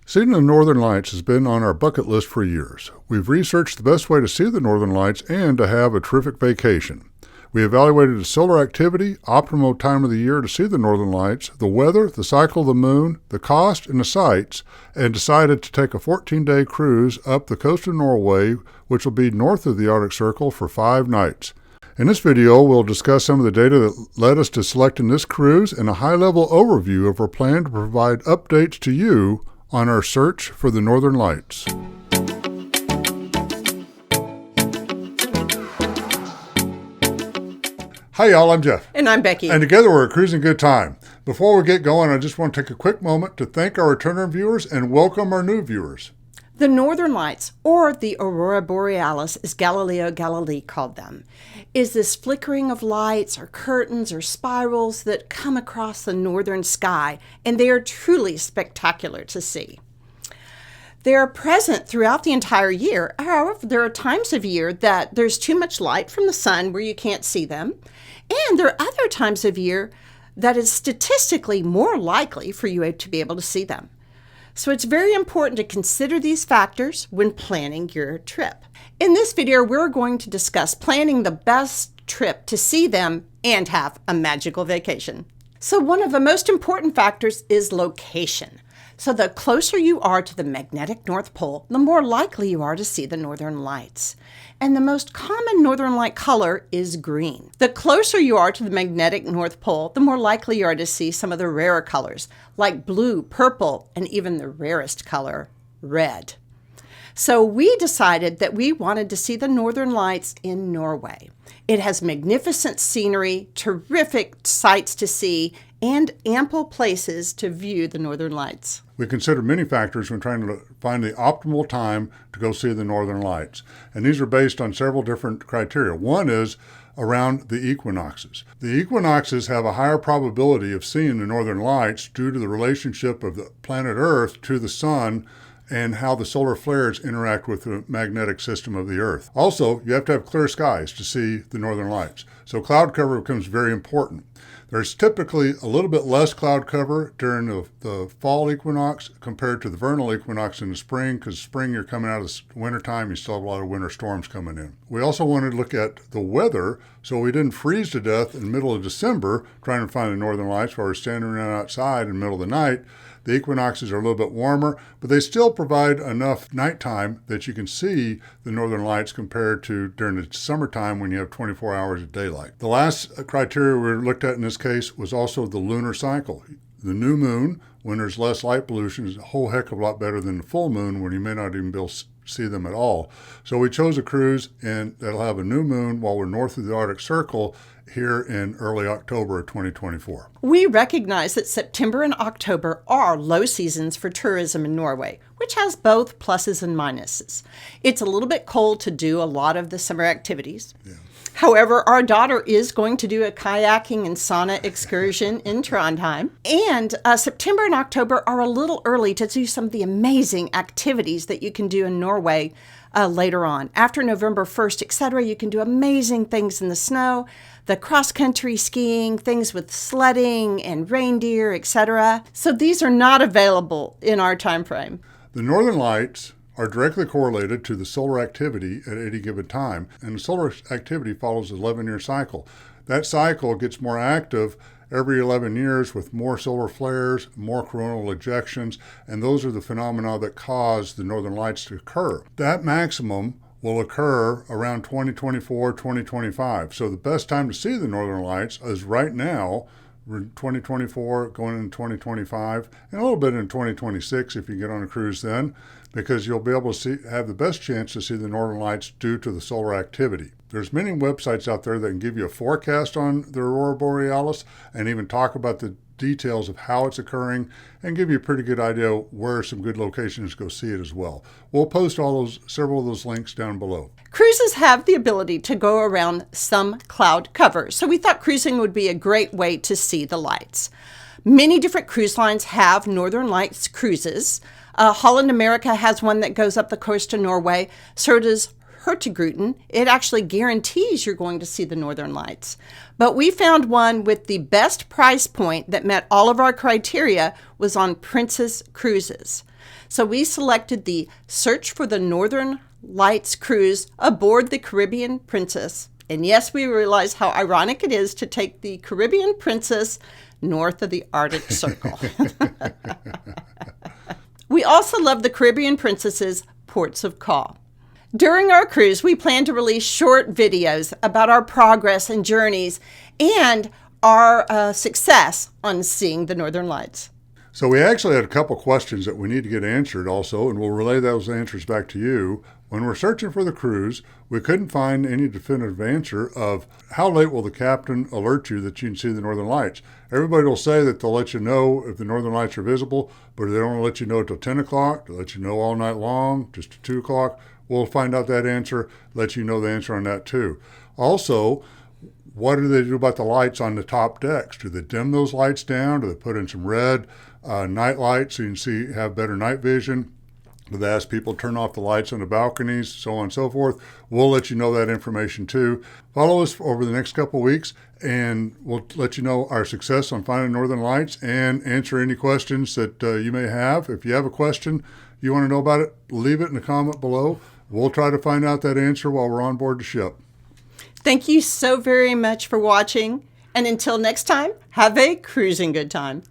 Seeing the Northern Lights has been on our bucket list for years. We've researched the best way to see the Northern Lights and to have a terrific vacation. We evaluated the solar activity, optimal time of the year to see the Northern Lights, the weather, the cycle of the moon, the cost, and the sights, and decided to take a 14-day cruise up the coast of Norway, which will be north of the Arctic Circle, for 5 nights. In this video, we'll discuss some of the data that led us to selecting this cruise and a high-level overview of our plan to provide updates to you on our search for the Northern Lights. Hi y'all, I'm Jeff. And I'm Becky. And together we're a cruising good time. Before we get going, I just want to take a quick moment to thank our returning viewers and welcome our new viewers. The Northern Lights, or the Aurora Borealis, as Galileo Galilei called them, is this flickering of lights or curtains or spirals that come across the northern sky, and they are truly spectacular to see. They are present throughout the entire year. However, there are times of year that there's too much light from the sun where you can't see them, and there are other times of year that is statistically more likely for you to be able to see them. So it's very important to consider these factors when planning your trip. In this video, we're going to discuss planning the best trip to see them and have a magical vacation. So one of the most important factors is location. So the closer you are to the magnetic North Pole, the more likely you are to see the Northern Lights. And the most common Northern Light color is green. The closer you are to the magnetic North Pole, the more likely you are to see some of the rarer colors, like blue, purple, and even the rarest color, red. So we decided that we wanted to see the Northern Lights in Norway. It has magnificent scenery, terrific sights to see, and ample places to view the Northern Lights. We consider many factors when trying to find the optimal time to go see the Northern Lights. And these are based on several different criteria. One is around the equinoxes. The equinoxes have a higher probability of seeing the Northern Lights due to the relationship of the planet Earth to the sun and how the solar flares interact with the magnetic system of the Earth. Also, you have to have clear skies to see the Northern Lights. So cloud cover becomes very important. There's typically a little bit less cloud cover during the fall equinox compared to the vernal equinox in the spring, because spring you're coming out of the wintertime, you still have a lot of winter storms coming in. We also wanted to look at the weather so we didn't freeze to death in the middle of December trying to find the Northern Lights while we're standing around outside in the middle of the night. The equinoxes are a little bit warmer, but they still provide enough nighttime that you can see the Northern Lights compared to during the summertime when you have 24 hours of daylight. The last criteria we looked at in this case was also the lunar cycle. The new moon, when there's less light pollution, is a whole heck of a lot better than the full moon when you may not even be able to see them at all. So we chose a cruise and that'll have a new moon while we're north of the Arctic Circle here in early October of 2024. We recognize that September and October are low seasons for tourism in Norway, which has both pluses and minuses. It's a little bit cold to do a lot of the summer activities. Yeah. However, our daughter is going to do a kayaking and sauna excursion in Trondheim. And September and October are a little early to do some of the amazing activities that you can do in Norway later on. After November 1st, etc., you can do amazing things in the snow, the cross-country skiing, things with sledding and reindeer, etc. So these are not available in our time frame. The Northern Lights are directly correlated to the solar activity at any given time, and the solar activity follows an 11-year cycle. That cycle gets more active every 11 years with more solar flares, more coronal ejections, and those are the phenomena that cause the Northern Lights to occur. That maximum will occur around 2024, 2025. So the best time to see the Northern Lights is right now, 2024 going into 2025, and a little bit in 2026 if you get on a cruise then, because you'll be able to have the best chance to see the Northern Lights due to the solar activity. There's many websites out there that can give you a forecast on the Aurora Borealis and even talk about the details of how it's occurring and give you a pretty good idea where some good locations to go see it as well. We'll post several of those links down below. Cruises have the ability to go around some cloud cover, so we thought cruising would be a great way to see the lights. Many different cruise lines have Northern Lights cruises. Holland America has one that goes up the coast of Norway. So does Hurtigruten. It actually guarantees you're going to see the Northern Lights. But we found one with the best price point that met all of our criteria was on Princess Cruises. So we selected the Search for the Northern Lights cruise aboard the Caribbean Princess. And yes, we realize how ironic it is to take the Caribbean Princess north of the Arctic Circle. We also love the Caribbean Princess's ports of call. During our cruise, we plan to release short videos about our progress and journeys and our success on seeing the Northern Lights. So we actually had a couple questions that we need to get answered also, and we'll relay those answers back to you. When we're searching for the cruise, we couldn't find any definitive answer of how late will the captain alert you that you can see the Northern Lights. Everybody will say that they'll let you know if the Northern Lights are visible, but they don't let you know until 10 o'clock. They'll let you know all night long, just to 2 o'clock. We'll find out that answer, let you know the answer on that too. Also, what do they do about the lights on the top decks? Do they dim those lights down? Do they put in some red night lights so you can have better night vision? Do they ask people to turn off the lights on the balconies, so on and so forth? We'll let you know that information too. Follow us over the next couple of weeks, and we'll let you know our success on finding Northern Lights and answer any questions that you may have. If you have a question you want to know about it, leave it in the comment below. We'll try to find out that answer while we're on board the ship. Thank you so very much for watching. And until next time, have a cruising good time.